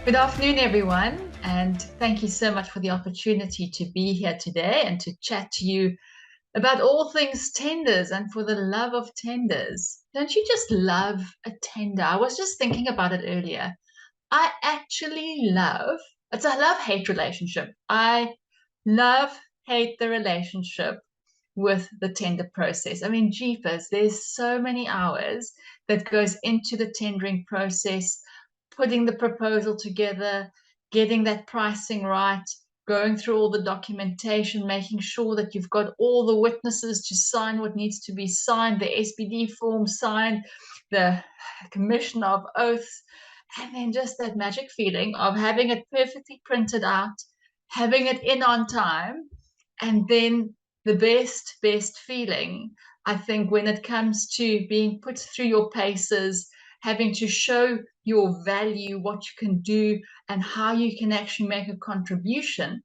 Good afternoon, everyone, and thank you so much for the opportunity to be here today and to chat to you about all things tenders and for the love of tenders. Don't you just love a tender? I was just thinking about it earlier. I actually it's a love-hate relationship. I hate the relationship with the tender process. I mean, jeepers, there's so many hours that goes into the tendering process, putting the proposal together, getting that pricing right, going through all the documentation, making sure that you've got all the witnesses to sign what needs to be signed, the SBD form signed, the commission of oaths, and then just that magic feeling of having it perfectly printed out, having it in on time, and then the best feeling, I think, when it comes to being put through your paces, having to show your value, what you can do, and how you can actually make a contribution,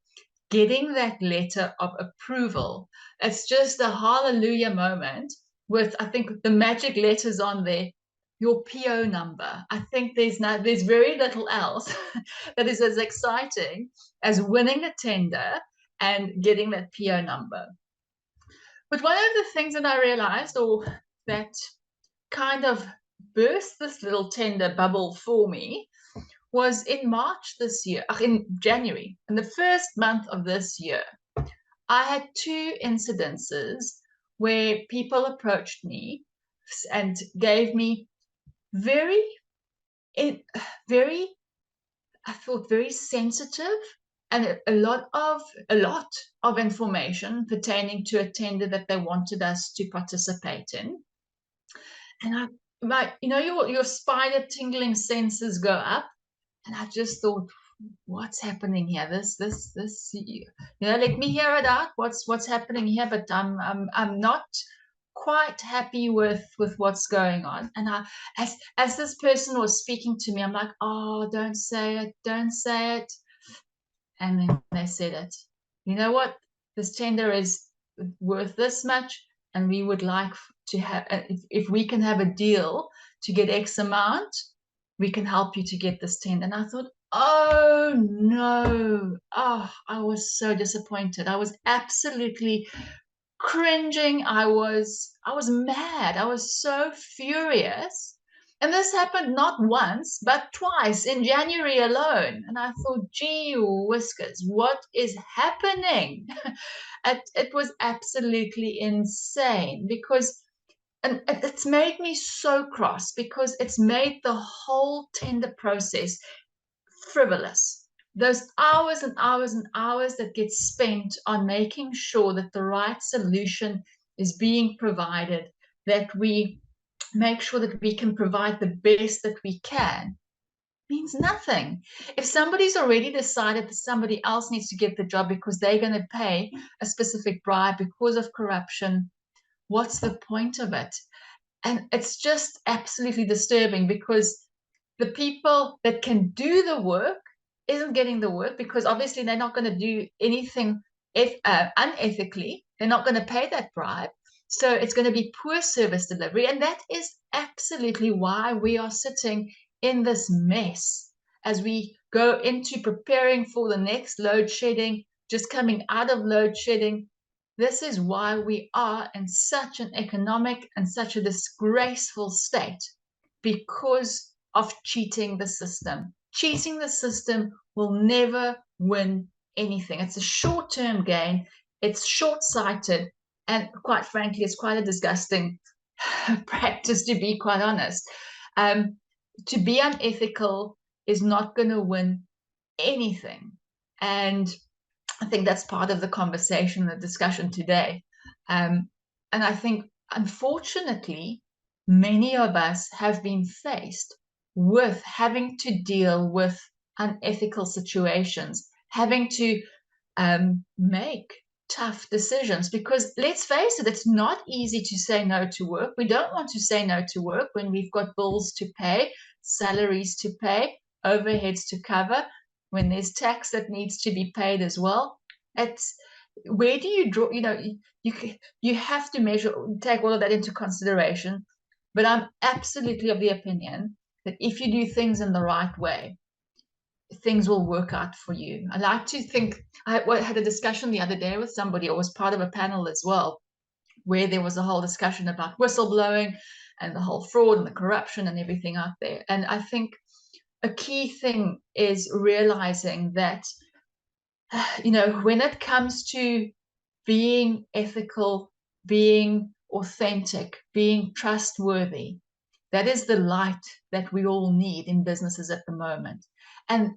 getting that letter of approval. It's just a hallelujah moment with, I think, the magic letters on there, your PO number. I think there's very little else that is as exciting as winning a tender and getting that PO number. But one of the things that I realized, or that kind of burst this little tender bubble for me, was in March this year, in January, in the first month of this year. I had two incidences where people approached me and gave me very, I thought, very sensitive and a lot of information pertaining to a tender that they wanted us to participate in. And your spider tingling senses go up, and I just thought, what's happening here? Let me hear it out. What's happening here? But I'm not quite happy with what's going on. And as this person was speaking to me, I'm like, oh, don't say it. And then they said it. You know what? This tender is worth this much, and we would like to have, if we can have a deal to get X amount, we can help you to get this tender. And I thought, oh no. Oh, I was so disappointed. I was absolutely cringing. I was mad. I was so furious. And this happened not once, but twice in January alone. And I thought, gee whiskers, what is happening? It was absolutely insane because, and it's made me so cross because it's made the whole tender process frivolous. Those hours and hours and hours that get spent on making sure that the right solution is being provided, that we make sure that we can provide the best that we can, means nothing. If somebody's already decided that somebody else needs to get the job because they're going to pay a specific bribe because of corruption, what's the point of it? And it's just absolutely disturbing because the people that can do the work isn't getting the work because obviously they're not going to do anything unethically. They're not going to pay that bribe. So it's going to be poor service delivery. And that is absolutely why we are sitting in this mess as we go into preparing for the next load shedding, just coming out of load shedding. This is why we are in such an economic and such a disgraceful state, because of cheating the system. Cheating the system will never win anything. It's a short-term gain. It's short-sighted. And quite frankly, it's quite a disgusting practice, to be quite honest. To be unethical is not going to win anything. And I think that's part of the conversation, the discussion today. And I think, unfortunately, many of us have been faced with having to deal with unethical situations, having to make tough decisions, because let's face it, it's not easy to say no to work. We don't want to say no to work when we've got bills to pay, salaries to pay, overheads to cover, when there's tax that needs to be paid as well. It's where do you draw, you have to take all of that into consideration. But I'm absolutely of the opinion that if you do things in the right way, things will work out for you. I like to think, I had a discussion the other day with somebody, or was part of a panel as well, where there was a whole discussion about whistleblowing and the whole fraud and the corruption and everything out there. And I think a key thing is realizing that, when it comes to being ethical, being authentic, being trustworthy, that is the light that we all need in businesses at the moment. And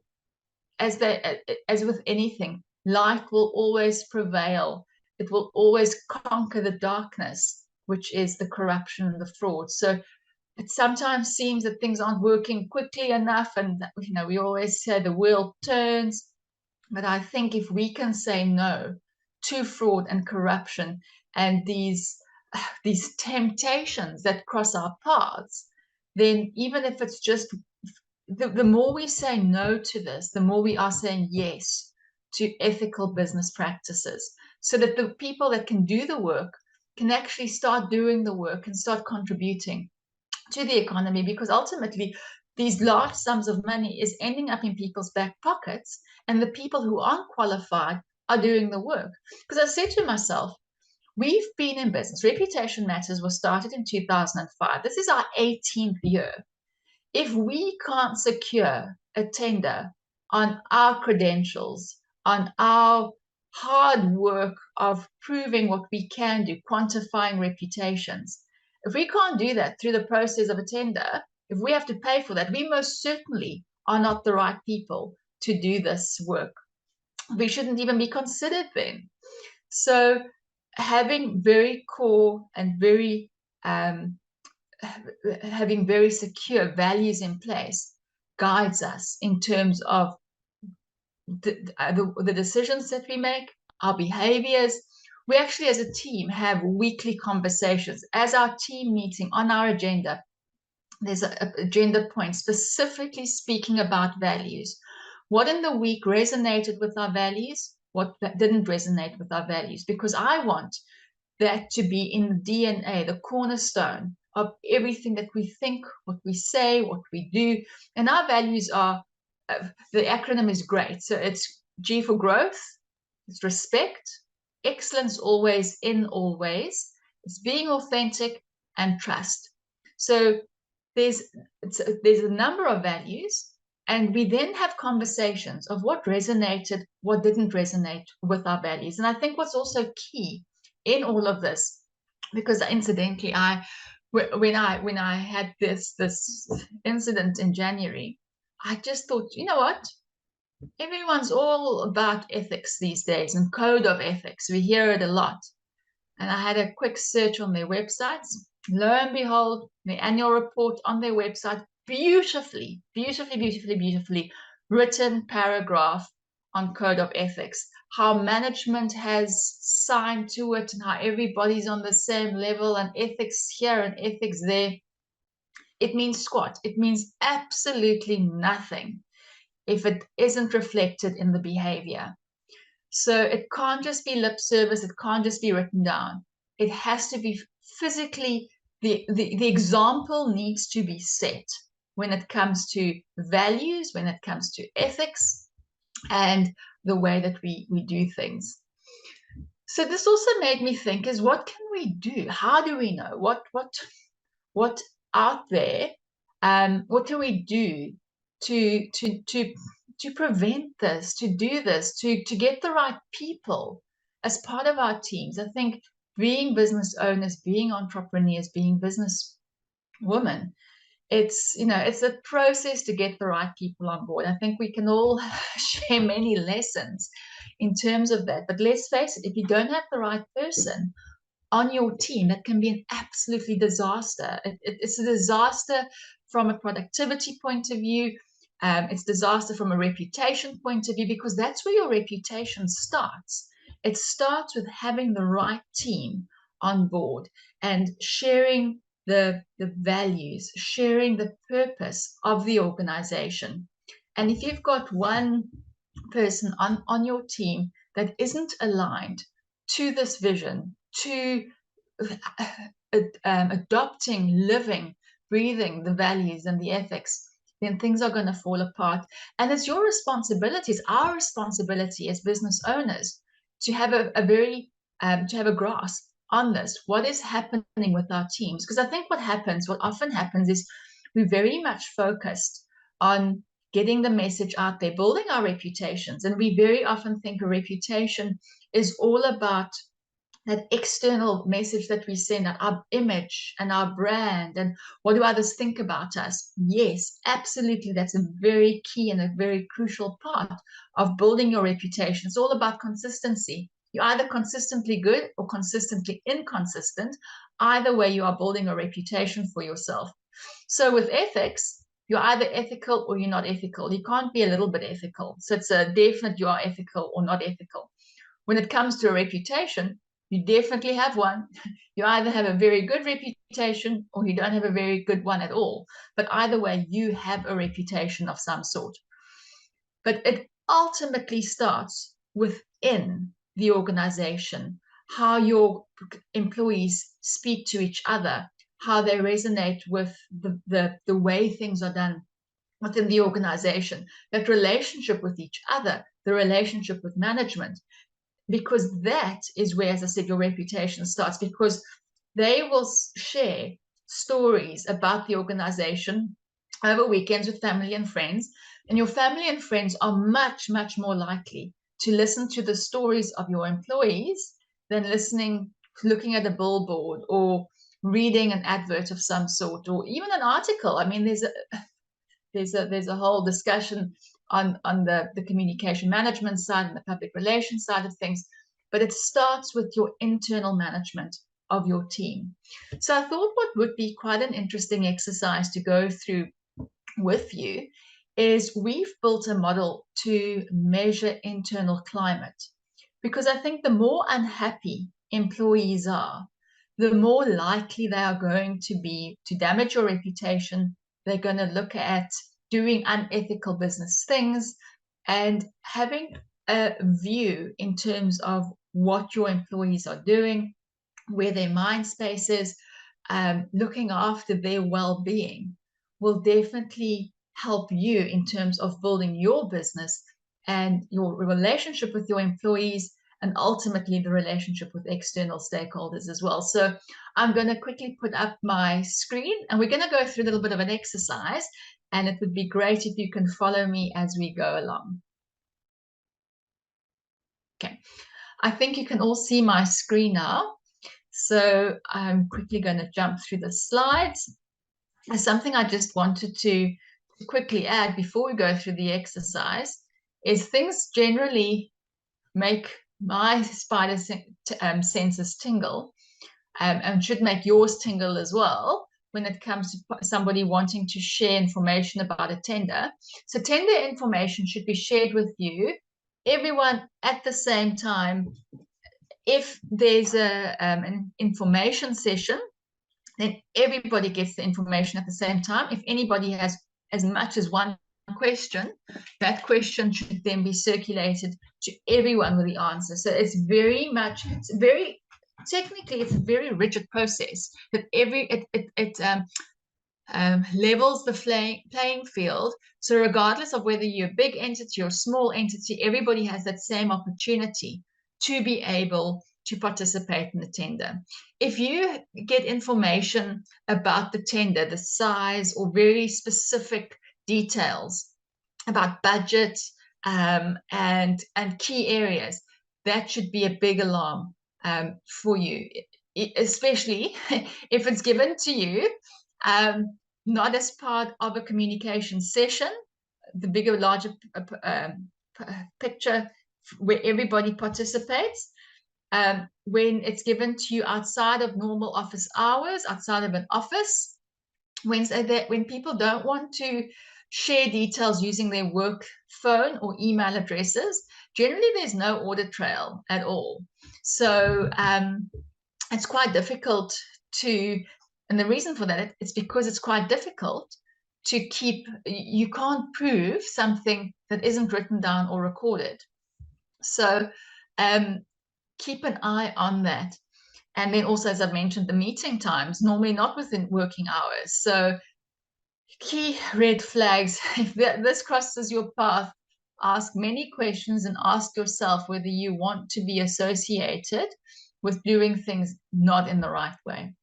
as with anything, light will always prevail. It will always conquer the darkness, which is the corruption and the fraud. So it sometimes seems that things aren't working quickly enough, and we always say the wheel turns. But I think if we can say no to fraud and corruption and these temptations that cross our paths, then even if it's just the more we say no to this, the more we are saying yes to ethical business practices, so that the people that can do the work can actually start doing the work and start contributing to the economy, because ultimately these large sums of money is ending up in people's back pockets, and the people who aren't qualified are doing the work. Because I said to myself, we've been in business. Reputation Matters was started in 2005. This is our 18th year. If we can't secure a tender on our credentials, on our hard work of proving what we can do, quantifying reputations, if we can't do that through the process of a tender, if we have to pay for that, we most certainly are not the right people to do this work. We shouldn't even be considered then. So having very core and having very secure values in place guides us in terms of the decisions that we make, our behaviors. We actually, as a team, have weekly conversations. As our team meeting on our agenda, there's an agenda point specifically speaking about values. What in the week resonated with our values? What didn't resonate with our values? Because I want that to be in the DNA, the cornerstone of everything that we think, what we say, what we do. And our values are, the acronym is great. So it's G for growth, it's respect, excellence always in all ways, it's being authentic, and trust. So there's a number of values, and we then have conversations of what resonated, what didn't resonate with our values. And I think what's also key in all of this, because incidentally, when I had this incident in January, I just thought, you know what? Everyone's all about ethics these days and code of ethics. We hear it a lot. And I had a quick search on their websites. Lo and behold, the annual report on their website, beautifully written paragraph on code of ethics, how management has signed to it and how everybody's on the same level and ethics here and ethics there. It means squat. It means absolutely nothing if it isn't reflected in the behavior. So it can't just be lip service. It can't just be written down. It has to be physically, the example needs to be set when it comes to values, when it comes to ethics, and the way that we do things. So this also made me think, is what can we do? How do we know what out there? What can we do to prevent this, to do this, to get the right people as part of our teams? I think being business owners, being entrepreneurs, being business women, it's a process to get the right people on board. I think we can all share many lessons in terms of that. But let's face it, if you don't have the right person on your team, that can be an absolutely disaster. It's a disaster from a productivity point of view. It's disaster from a reputation point of view, because that's where your reputation starts. It starts with having the right team on board and sharing the values, sharing the purpose of the organization. And if you've got one person on your team that isn't aligned to this vision, to adopting, living, breathing the values and the ethics, then things are going to fall apart. And it's your responsibility, it's our responsibility as business owners to have to have a grasp on this. What is happening with our teams? Because I think what often happens is we're very much focused on getting the message out there, building our reputations. And we very often think a reputation is all about that external message that we send, our image and our brand, and what do others think about us. Yes, absolutely. That's a very key and a very crucial part of building your reputation. It's all about consistency. You're either consistently good or consistently inconsistent. Either way, you are building a reputation for yourself. So with ethics, you're either ethical or you're not ethical. You can't be a little bit ethical. So it's a definite you are ethical or not ethical. When it comes to a reputation, you definitely have one. You either have a very good reputation or you don't have a very good one at all. But either way, you have a reputation of some sort. But it ultimately starts within the organization, how your employees speak to each other, how they resonate with the way things are done within the organization, that relationship with each other, the relationship with management, because that is where, as I said, your reputation starts, because they will share stories about the organization over weekends with family and friends. And your family and friends are much, much more likely to listen to the stories of your employees than looking at a billboard or reading an advert of some sort, or even an article. I mean, there's a whole discussion on the communication management side and the public relations side of things, but it starts with your internal management of your team. So I thought what would be quite an interesting exercise to go through with you is we've built a model to measure internal climate, because I think the more unhappy employees are, the more likely they are going to be to damage your reputation. They're going to look at doing unethical business things, and having a view in terms of what your employees are doing, where their mind space is, looking after their well-being will definitely help you in terms of building your business and your relationship with your employees, and ultimately the relationship with external stakeholders as well. So I'm going to quickly put up my screen and we're going to go through a little bit of an exercise, and it would be great if you can follow me as we go along. Okay, I think you can all see my screen now. So I'm quickly going to jump through the slides. There's something I just wanted to quickly add before we go through the exercise is things generally make my spider senses tingle, and should make yours tingle as well when it comes to somebody wanting to share information about a tender. So tender information should be shared with you, everyone at the same time. If there's an information session, then everybody gets the information at the same time. If anybody has as much as one question, that question should then be circulated to everyone with the answer. So it's very technically, it's a very rigid process that levels the playing field. So regardless of whether you're a big entity or a small entity, everybody has that same opportunity to be able to participate in the tender. If you get information about the tender, the size, or very specific details about budget and key areas, that should be a big alarm for you, especially if it's given to you not as part of a communication session, the bigger, larger picture where everybody participates. When it's given to you outside of normal office hours, outside of an office, when people don't want to share details using their work phone or email addresses, generally there's no audit trail at all. So it's quite difficult to, and the reason for that is because it's quite difficult to keep, you can't prove something that isn't written down or recorded. So keep an eye on that. And then also, as I've mentioned, the meeting times, normally not within working hours. So Key red flags. If this crosses your path, ask many questions and ask yourself whether you want to be associated with doing things not in the right way.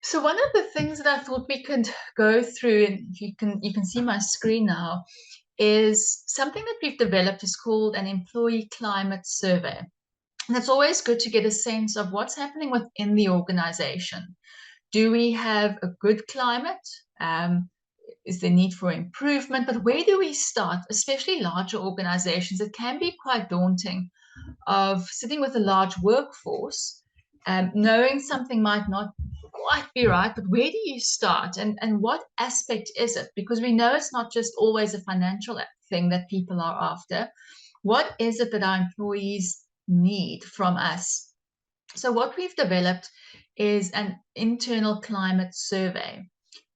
So one of the things that I thought we could go through, and you can see my screen now, is something that we've developed is called an employee climate survey. And it's always good to get a sense of what's happening within the organization. Do we have a good climate? Is there need for improvement? But where do we start, especially larger organizations? It can be quite daunting of sitting with a large workforce, knowing something might not quite be right, but where do you start and what aspect is it? Because we know it's not just always a financial thing that people are after. What is it that our employees need from us? So what we've developed is an internal climate survey.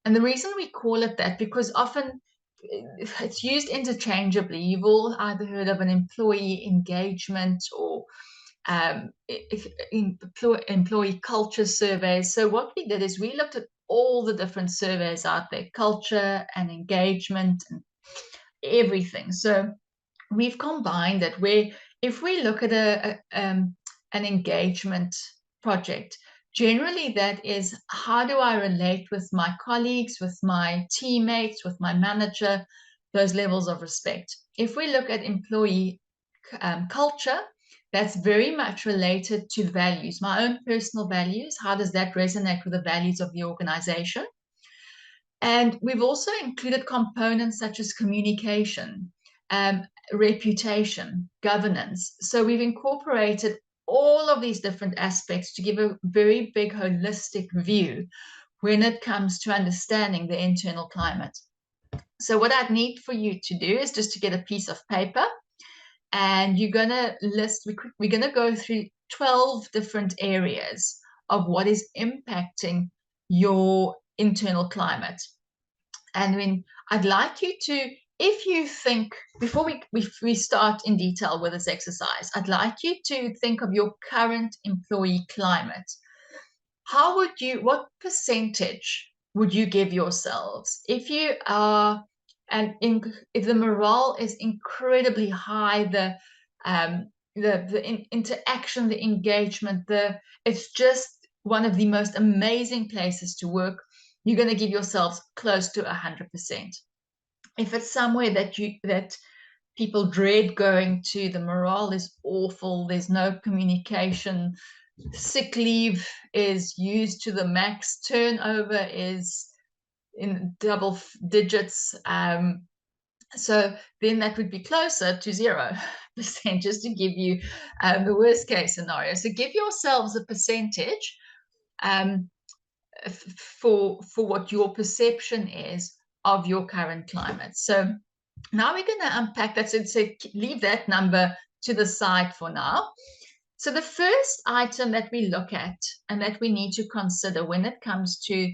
And the reason we call it that, because often it's used interchangeably. You've all either heard of an employee engagement or employee culture surveys. So what we did is we looked at all the different surveys out there, culture and engagement and everything. So we've combined it where if we look at an engagement project, generally that is, how do I relate with my colleagues, with my teammates, with my manager, those levels of respect. If we look at employee culture, that's very much related to values, my own personal values. How does that resonate with the values of the organization? And we've also included components such as communication, reputation, governance. So we've incorporated all of these different aspects to give a very big holistic view when it comes to understanding the internal climate. So what I'd need for you to do is just to get a piece of paper, and you're going to list, we're going to go through 12 different areas of what is impacting your internal climate. And when I'd like you to, if you think, before we start in detail with this exercise, I'd like you to think of your current employee climate. How would you, what percentage would you give yourselves if you are, and if the morale is incredibly high, the interaction, the engagement, it's just one of the most amazing places to work, you're going to give yourselves close to 100%. If it's somewhere that people dread going to, the morale is awful, there's no communication, sick leave is used to the max, turnover is in double digits, so then that would be closer to 0%, just to give you the worst case scenario. So give yourselves a percentage for what your perception is of your current climate. So now we're going to unpack that. So leave that number to the side for now. So the first item that we look at and that we need to consider when it comes to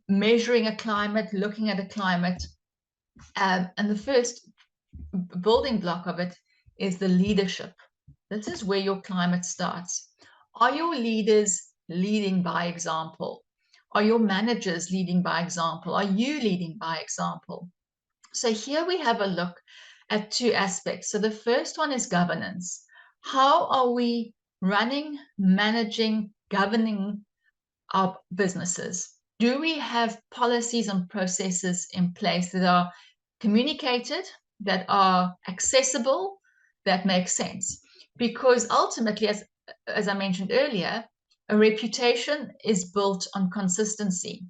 measuring a climate, looking at a climate, and the first building block of it is the leadership. This is where your climate starts. Are your leaders leading by example? Are your managers leading by example? Are you leading by example? So here we have a look at two aspects. So the first one is governance. How are we running, managing, governing our businesses? Do we have policies and processes in place that are communicated, that are accessible, that make sense? Because ultimately, as I mentioned earlier, a reputation is built on consistency.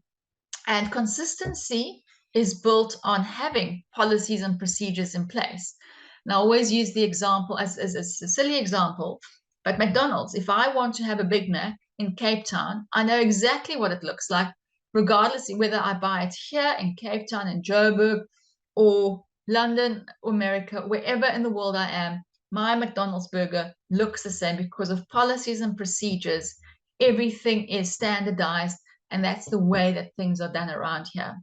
And consistency is built on having policies and procedures in place. And I always use the example as a silly example, but McDonald's, if I want to have a Big Mac in Cape Town, I know exactly what it looks like, regardless of whether I buy it here in Cape Town, in Joburg, or London, or America, wherever in the world I am. My McDonald's burger looks the same because of policies and procedures. Everything is standardized, and that's the way that things are done around here.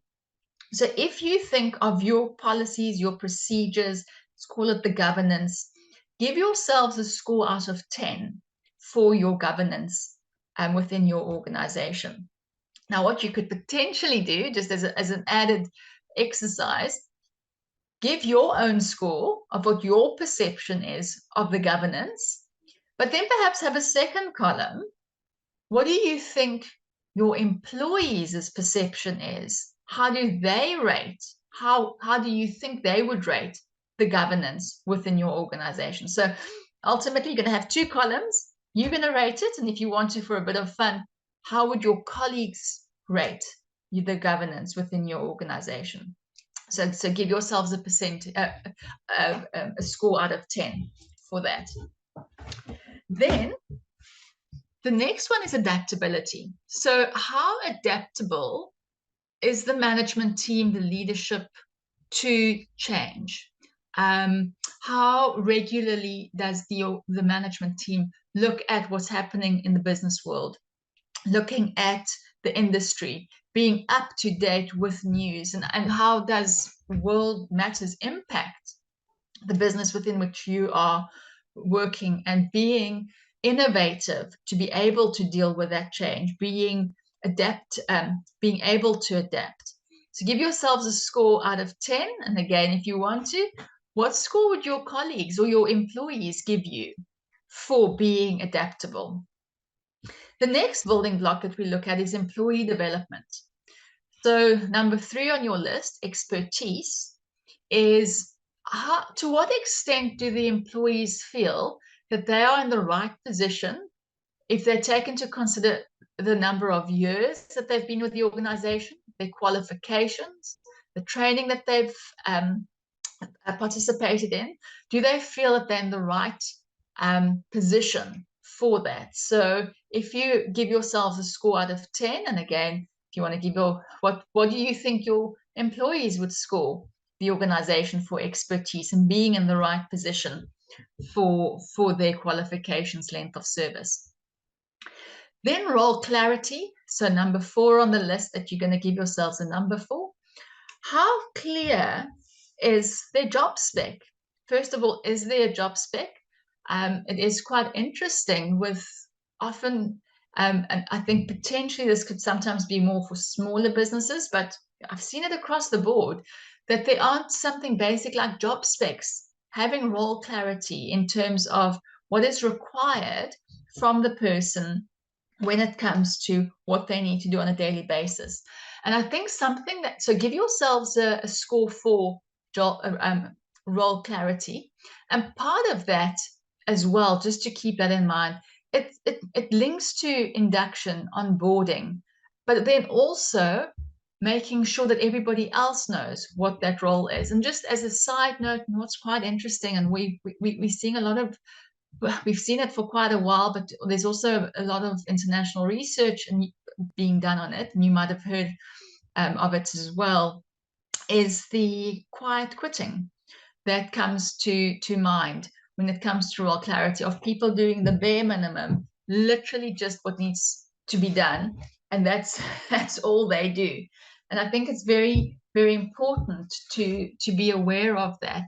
So if you think of your policies, your procedures, let's call it the governance, give yourselves a score out of 10 for your governance within your organization. Now, what you could potentially do, just as an added exercise, give your own score of what your perception is of the governance, but then perhaps have a second column. What do you think your employees' perception is? How do they rate? How do you think they would rate the governance within your organization? So ultimately, you're going to have two columns. You're going to rate it. And if you want to, for a bit of fun, how would your colleagues rate the governance within your organization? So give yourselves a score out of 10 for that. Then the next one is adaptability. So how adaptable is the management team, the leadership, to change? How regularly does the management team look at what's happening in the business world, looking at the industry, being up to date with news, and how does world matters impact the business within which you are working, and being innovative to be able to deal with that change, being able to adapt. So give yourselves a score out of 10. And again, if you want to, what score would your colleagues or your employees give you for being adaptable? The next building block that we look at is employee development. So number 3 on your list, expertise, is to what extent do the employees feel that they are in the right position if they take into consider the number of years that they've been with the organization, their qualifications, the training that they've participated in? Do they feel that they're in the right position for that? So if you give yourselves a score out of 10, and again, if you want to give what do you think your employees would score the organization for expertise and being in the right position for their qualifications, length of service? Then role clarity. So number 4 on the list that you're going to give yourselves a number for. How clear is their job spec? First of all, is there a job spec? It is quite interesting with often, and I think potentially this could sometimes be more for smaller businesses, but I've seen it across the board that there aren't something basic like job specs, having role clarity in terms of what is required from the person when it comes to what they need to do on a daily basis. And I think something that, so give yourselves a score for role clarity. And part of that as well, just to keep that in mind, it links to induction, onboarding, but then also making sure that everybody else knows what that role is. And just as a side note, and what's quite interesting, and we're seeing a lot of, we've seen it for quite a while, but there's also a lot of international research being done on it, and you might have heard of it as well, is the quiet quitting that comes to mind when it comes to role clarity, of people doing the bare minimum, literally just what needs to be done, and that's all they do. And I think it's very, very important to be aware of that.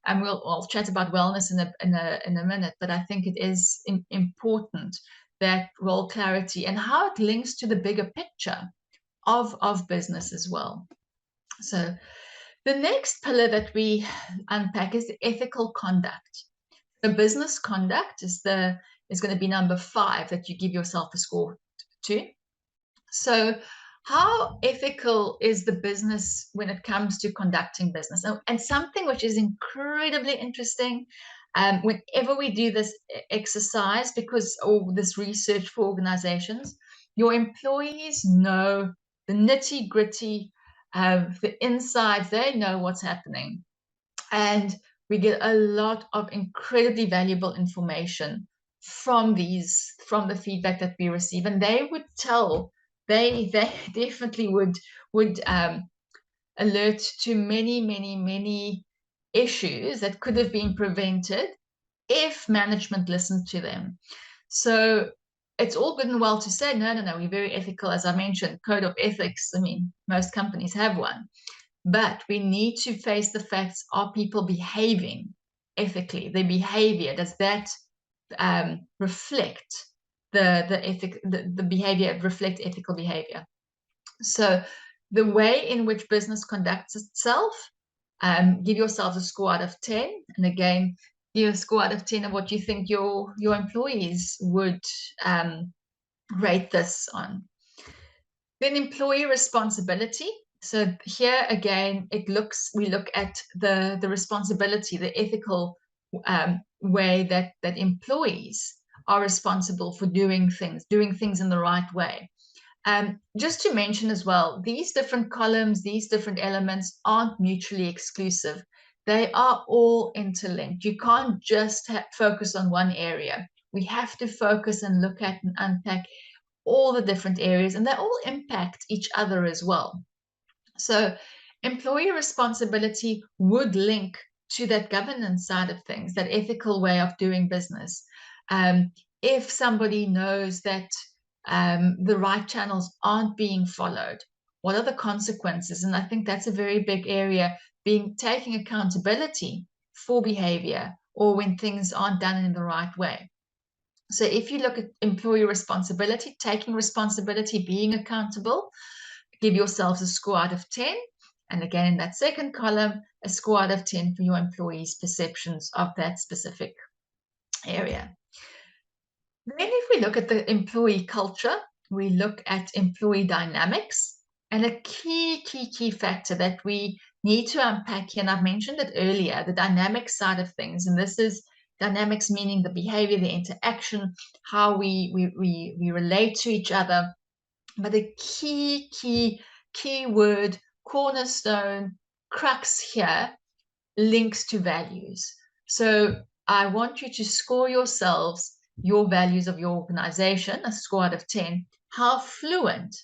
And I'll chat about wellness in a minute, but I think it is important that role clarity and how it links to the bigger picture of business as well. So the next pillar that we unpack is the ethical conduct. The business conduct is going to be number 5 that you give yourself a score to. So how ethical is the business when it comes to conducting business? And something which is incredibly interesting, whenever we do this exercise, or this research for organizations, your employees know the nitty gritty, the insides, they know what's happening. And we get a lot of incredibly valuable information from the feedback that we receive. And they would tell, they definitely would alert to many issues that could have been prevented if management listened to them. So it's all good and well to say, no, we're very ethical. As I mentioned, code of ethics, I mean, most companies have one. But we need to face the facts. Are people behaving ethically? Their behavior, does that reflect the behavior, reflect ethical behavior? So the way in which business conducts itself, give yourselves a score out of 10. And again, give a score out of 10 of what you think your employees would rate this on. Then employee responsibility. So here again, we look at the responsibility, the ethical way that employees are responsible for doing things in the right way. Just to mention as well, these different columns, these different elements aren't mutually exclusive. They are all interlinked. You can't just focus on one area. We have to focus and look at and unpack all the different areas, and they all impact each other as well. So employee responsibility would link to that governance side of things, that ethical way of doing business. If somebody knows that the right channels aren't being followed, what are the consequences? And I think that's a very big area, taking accountability for behavior or when things aren't done in the right way. So if you look at employee responsibility, taking responsibility, being accountable, give yourselves a score out of 10. And again, in that second column, a score out of 10 for your employees' perceptions of that specific area. Then if we look at the employee culture, we look at employee dynamics. And a key factor that we need to unpack here, and I've mentioned it earlier, the dynamic side of things. And this is dynamics meaning the behavior, the interaction, how we relate to each other. But the key word, cornerstone, crux here, links to values. So I want you to score yourselves your values of your organization, a score out of 10. How fluent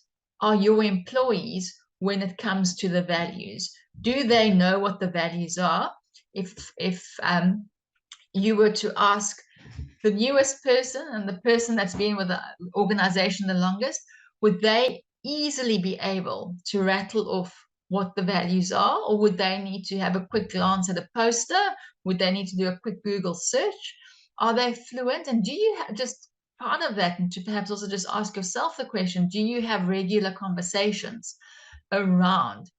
are your employees when it comes to the values? Do they know what the values are? If you were to ask the newest person and the person that's been with the organization the longest, would they easily be able to rattle off what the values are, or would they need to have a quick glance at a poster? Would they need to do a quick Google search? Are they fluent? And do you just part of that, and to perhaps also just ask yourself the question, do you have regular conversations around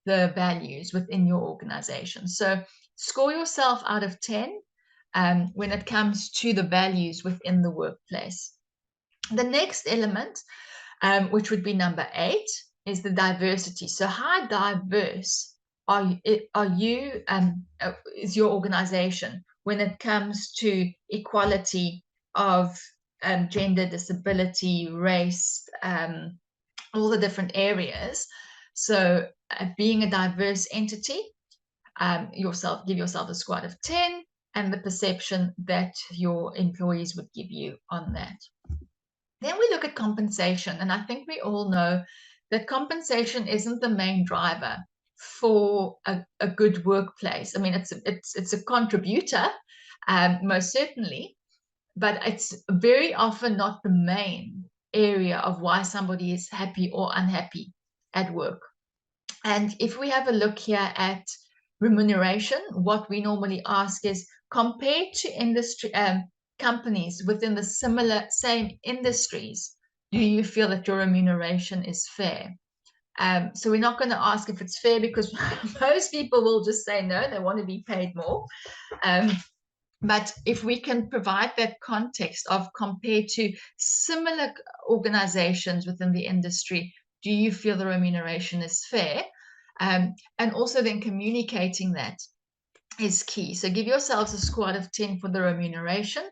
the values within your organization? So score yourself out of 10 when it comes to the values within the workplace. The next element, which would be number 8, is the diversity. So how diverse is your organization when it comes to equality of gender, disability, race, all the different areas. So being a diverse entity, give yourself a score out of 10, and the perception that your employees would give you on that. Then we look at compensation, and I think we all know that compensation isn't the main driver for a good workplace. I mean, it's a contributor, most certainly, but it's very often not the main area of why somebody is happy or unhappy at work. And if we have a look here at remuneration, what we normally ask is, compared to industry companies within the same industries, do you feel that your remuneration is fair? So we're not going to ask if it's fair, because most people will just say no, they want to be paid more. But if we can provide that context of compared to similar organizations within the industry, do you feel the remuneration is fair? And also then communicating that is key. So give yourselves a score out of 10 for the remuneration.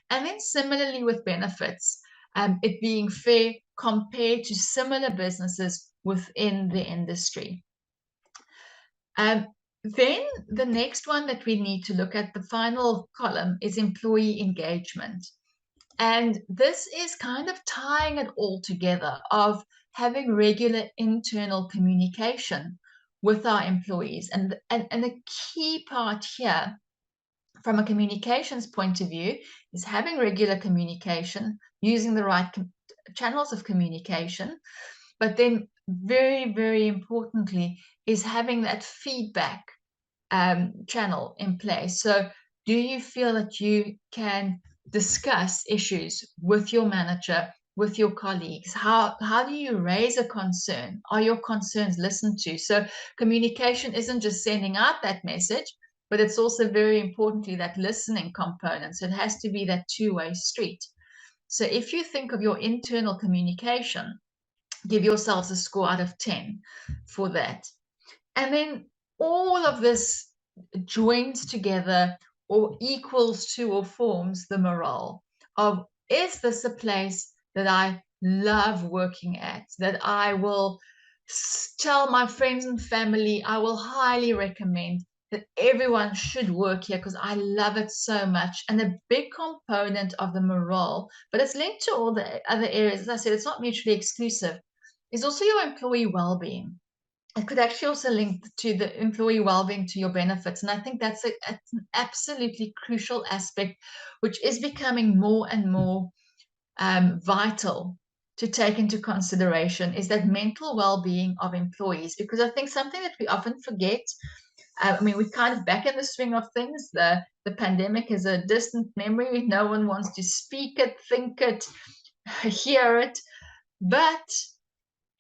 And then similarly with benefits, it being fair compared to similar businesses within the industry. Then the next one that we need to look at, the final column, is employee engagement. And this is kind of tying it all together of having regular internal communication with our employees. And a key part here from a communications point of view is having regular communication, using the right channels of communication, but then very, very importantly is having that feedback channel in place. So do you feel that you can discuss issues with your manager with your colleagues? How do you raise a concern? Are your concerns listened to? So communication isn't just sending out that message, but it's also very importantly that listening component. So it has to be that two-way street. So if you think of your internal communication, give yourselves a score out of 10 for that. And then all of this joins together or equals to or forms the morale of, is this a place that I love working at, that I will tell my friends and family, I will highly recommend that everyone should work here because I love it so much. And a big component of the morale, but it's linked to all the other areas, as I said, it's not mutually exclusive, is also your employee well-being. It could actually also link to the employee well-being to your benefits. And I think that's an absolutely crucial aspect, which is becoming more and more vital to take into consideration, is that mental well-being of employees. Because I think something that we often forget, I mean, we're kind of back in the swing of things. The pandemic is a distant memory. No one wants to speak it, think it, hear it. But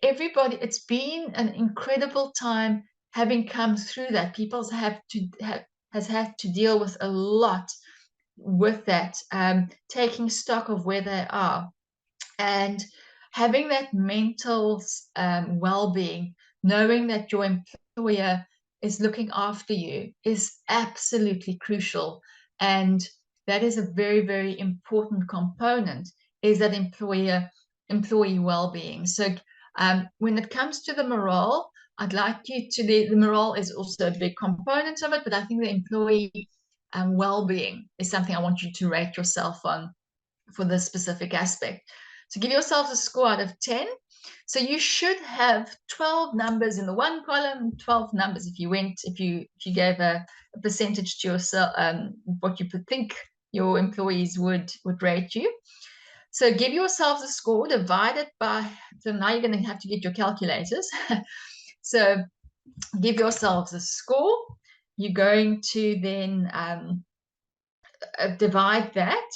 everybody, it's been an incredible time having come through that. People has had to deal with a lot with that, taking stock of where they are and having that mental well-being, knowing that your employer is looking after you is absolutely crucial. And that is a very, very important component, is that employee well-being. So when it comes to the morale, I'd like you to, the morale is also a big component of it, but I think the employee well-being is something I want you to rate yourself on for this specific aspect. So give yourselves a score out of 10. So you should have 12 numbers in the one column, 12 numbers if you gave a percentage to yourself, what you think your employees would rate you. So give yourselves a score, divide it by, so now you're going to have to get your calculators. So give yourselves a score. You're going to then divide that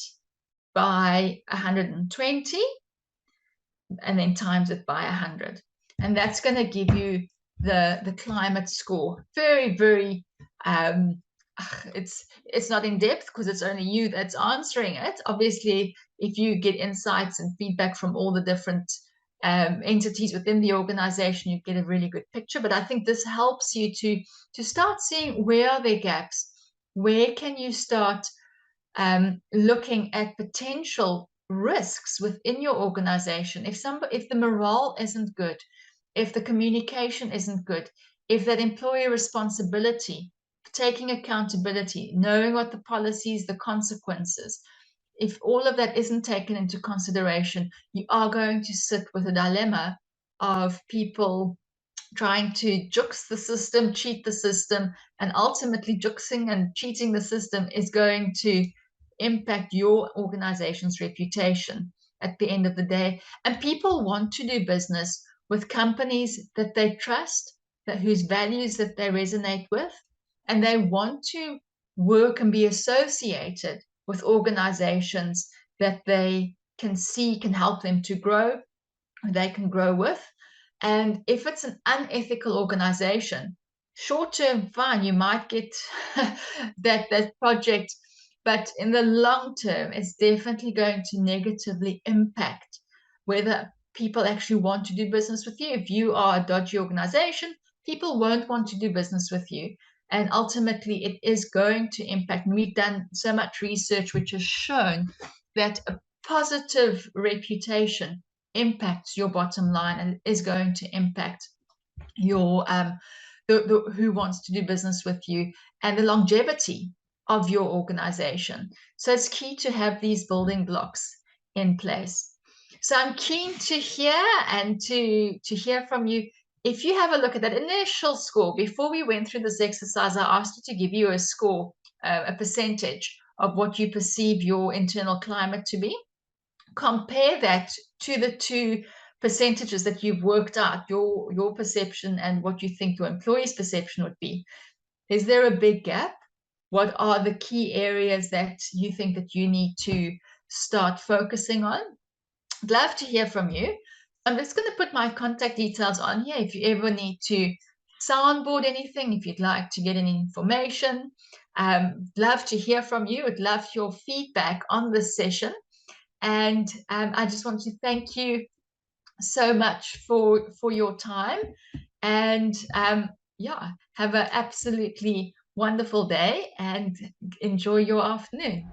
by 120 and then times it by 100. And that's going to give you the climate score. Very, very, it's not in depth because it's only you that's answering it. Obviously, if you get insights and feedback from all the different entities within the organization, you get a really good picture. But I think this helps you to start seeing where are there gaps, where can you start looking at potential risks within your organization. If the morale isn't good, if the communication isn't good, if that employee responsibility, taking accountability, knowing what the policies, the consequences, if all of that isn't taken into consideration, you are going to sit with a dilemma of people trying to jux the system, cheat the system, and ultimately juxing and cheating the system is going to impact your organization's reputation at the end of the day. And people want to do business with companies that they trust, whose values that they resonate with, and they want to work and be associated with organizations that they can see can help them to grow, they can grow with. And if it's an unethical organization, short term, fine, you might get that project, but in the long term, it's definitely going to negatively impact whether people actually want to do business with you. If you are a dodgy organization, people won't want to do business with you. And ultimately, it is going to impact. And we've done so much research which has shown that a positive reputation impacts your bottom line and is going to impact your who wants to do business with you and the longevity of your organization. So it's key to have these building blocks in place. So I'm keen to hear and to hear from you. If you have a look at that initial score, before we went through this exercise, I asked you to give you a score, a percentage of what you perceive your internal climate to be. Compare that to the two percentages that you've worked out, your perception and what you think your employee's perception would be. Is there a big gap? What are the key areas that you think that you need to start focusing on? I'd love to hear from you. I'm just going to put my contact details on here if you ever need to soundboard anything, if you'd like to get any information. Love to hear from you. I'd love your feedback on this session. And I just want to thank you so much for your time. And yeah, have an absolutely wonderful day and enjoy your afternoon.